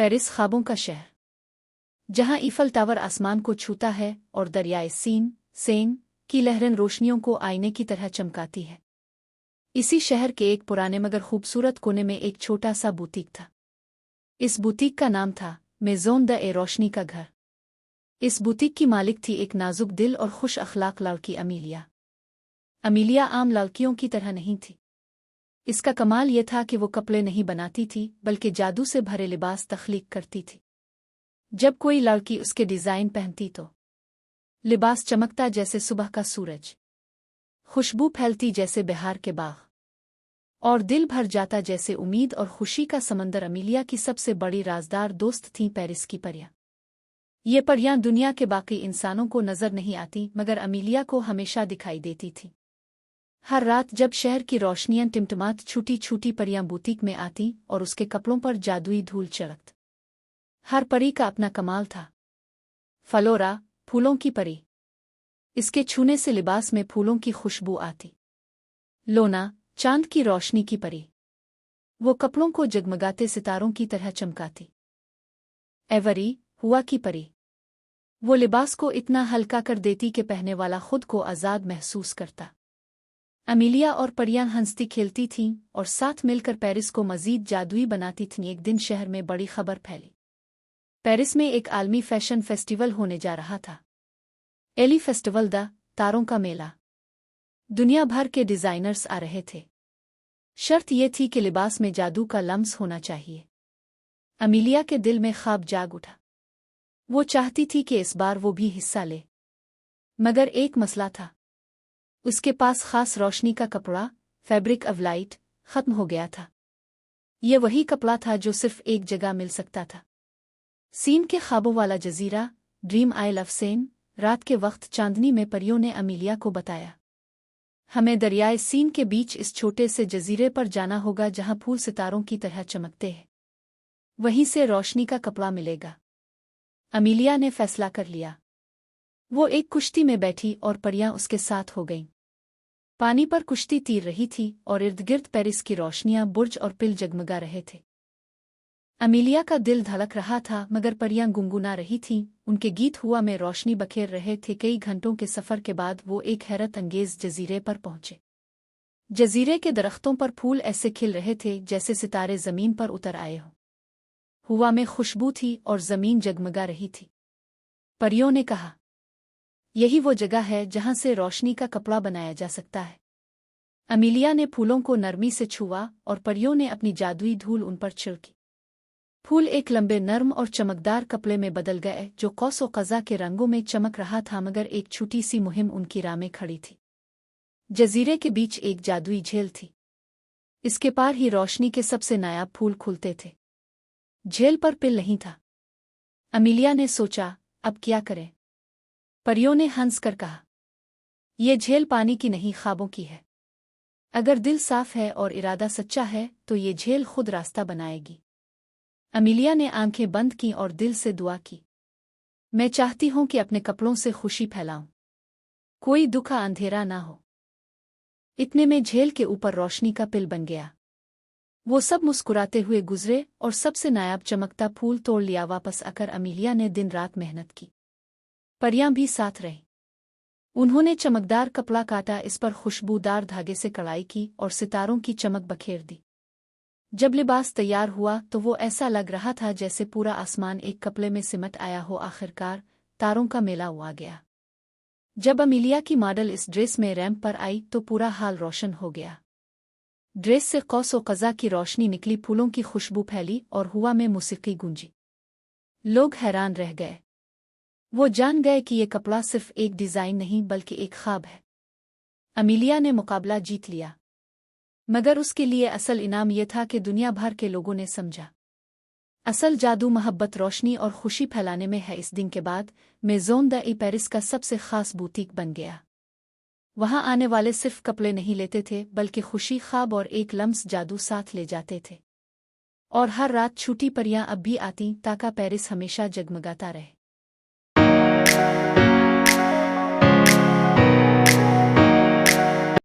Paris ख्वाबों का शहर, जहां ईफल टावर आसमान को छूता है और दरियाए सेन की लहरें रोशनियों को आईने की तरह चमकाती है। इसी शहर के एक पुराने मगर खूबसूरत कोने में एक छोटा सा बुटीक था। इस बुटीक का नाम था मेज़ोन द ए रोशनी का घर। इस बुटीक की मालिक थी एक नाजुक दिल और खुश अखलाक लड़की अमीलिया। अमीलिया आम लड़कियों की तरह नहीं थी। इसका कमाल यह था कि वो कपड़े नहीं बनाती थी बल्कि जादू से भरे लिबास तख्लीक करती थी। जब कोई लड़की उसके डिज़ाइन पहनती तो लिबास चमकता जैसे सुबह का सूरज, खुशबू फैलती जैसे बहार के बाग, और दिल भर जाता जैसे उम्मीद और खुशी का समंदर। अमीलिया की सबसे बड़ी राजदार दोस्त थीं पेरिस की परियां। ये परियां दुनिया के बाकी इंसानों को नजर नहीं आती मगर अमीलिया को हमेशा दिखाई देती थीं। हर रात जब शहर की रोशनियां टिमटिमात छूटी छूटी परियां बुटीक में आती और उसके कपड़ों पर जादुई धूल चढ़त। हर परी का अपना कमाल था। फलोरा, फूलों की परी, इसके छूने से लिबास में फूलों की खुशबू आती। लोना, चांद की रोशनी की परी, वो कपड़ों को जगमगाते सितारों की तरह चमकाती। एवरी, हुआ की परी, वो लिबास को इतना हल्का कर देती कि पहनने वाला खुद को आज़ाद महसूस करता। अमीलिया और परियां हंसती खेलती थीं और साथ मिलकर पेरिस को मजीद जादुई बनाती थीं। एक दिन शहर में बड़ी खबर फैली। पेरिस में एक आलमी फैशन फेस्टिवल होने जा रहा था। एली फेस्टिवल, द तारों का मेला। दुनिया भर के डिजाइनर्स आ रहे थे। शर्त यह थी कि लिबास में जादू का लम्स होना चाहिए। अमीलिया के दिल में ख्वाब जाग उठा। वो चाहती थी कि इस बार वो भी हिस्सा ले, मगर एक मसला था। उसके पास खास रोशनी का कपड़ा, फैब्रिक ऑफ लाइट, खत्म हो गया था। ये वही कपड़ा था जो सिर्फ एक जगह मिल सकता था। सीन के ख्वाबों वाला जजीरा, ड्रीम आइल ऑफ सेन। रात के वक्त चांदनी में परियों ने अमीलिया को बताया, हमें दरियाए सीन के बीच इस छोटे से जजीरे पर जाना होगा जहां फूल सितारों की तरह चमकते हैं। वहीं से रोशनी का कपड़ा मिलेगा। अमीलिया ने फैसला कर लिया। वो एक कुश्ती में बैठी और परियां उसके साथ हो गईं। पानी पर कुश्ती तीर रही थी और इर्दगिर्द पेरिस की रोशनियां, बुर्ज और पिल जगमगा रहे थे। अमीलिया का दिल धड़क रहा था मगर परियां गुनगुना रही थीं। उनके गीत हुआ में रोशनी बखेर रहे थे। कई घंटों के सफर के बाद वो एक हैरत अंगेज जजीरे पर पहुंचे। जजीरे के दरख्तों पर फूल ऐसे खिल रहे थे जैसे सितारे जमीन पर उतर आए हों। हुआ में खुशबू थी और जमीन जगमगा रही थी। परियों ने कहा, यही वो जगह है जहां से रोशनी का कपड़ा बनाया जा सकता है। अमीलिया ने फूलों को नरमी से छुआ और परियों ने अपनी जादुई धूल उन पर छिड़की। फूल एक लंबे, नर्म और चमकदार कपड़े में बदल गए जो कौस व कज़ा के रंगों में चमक रहा था। मगर एक छोटी सी मुहिम उनकी राह में खड़ी थी। जजीरे के बीच एक जादुई झील थी। इसके पार ही रोशनी के सबसे नायाब फूल खुलते थे। झील पर पिल नहीं था। अमीलिया ने सोचा, अब क्या करें? परियों ने हंस कर कहा, यह झील पानी की नहीं, ख्वाबों की है। अगर दिल साफ है और इरादा सच्चा है तो ये झील खुद रास्ता बनाएगी। अमीलिया ने आंखें बंद की और दिल से दुआ की, मैं चाहती हूं कि अपने कपड़ों से खुशी फैलाऊं, कोई दुख अंधेरा ना हो। इतने में झील के ऊपर रोशनी का पिल बन गया। वो सब मुस्कुराते हुए गुजरे और सबसे नायाब चमकता फूल तोड़ लिया। वापस आकर अमीलिया ने दिन रात मेहनत की। परियां भी साथ रहीं। उन्होंने चमकदार कपड़ा काटा, इस पर खुशबूदार धागे से कढ़ाई की और सितारों की चमक बखेर दी। जब लिबास तैयार हुआ तो वो ऐसा लग रहा था जैसे पूरा आसमान एक कपड़े में सिमट आया हो। आखिरकार तारों का मेला हुआ गया। जब अमीलिया की मॉडल इस ड्रेस में रैंप पर आई तो पूरा हाल रोशन हो गया। ड्रेस से कौस व कज़ा की रोशनी निकली, फूलों की खुशबू फैली और हुआ में मौसीकी गूंजी। लोग हैरान रह गए। वो जान गए कि ये कपड़ा सिर्फ एक डिज़ाइन नहीं बल्कि एक ख्वाब है। अमीलिया ने मुकाबला जीत लिया, मगर उसके लिए असल इनाम यह था कि दुनिया भर के लोगों ने समझा, असल जादू मोहब्बत, रोशनी और खुशी फैलाने में है। इस दिन के बाद मेज़ोन द ए पेरिस का सबसे खास बुटीक बन गया। वहां आने वाले सिर्फ कपड़े नहीं लेते थे बल्कि खुशी, ख्वाब और एक लम्स जादू साथ ले जाते थे। और हर रात छूटी परियां अब भी आती ताकि पेरिस हमेशा जगमगाता रहे।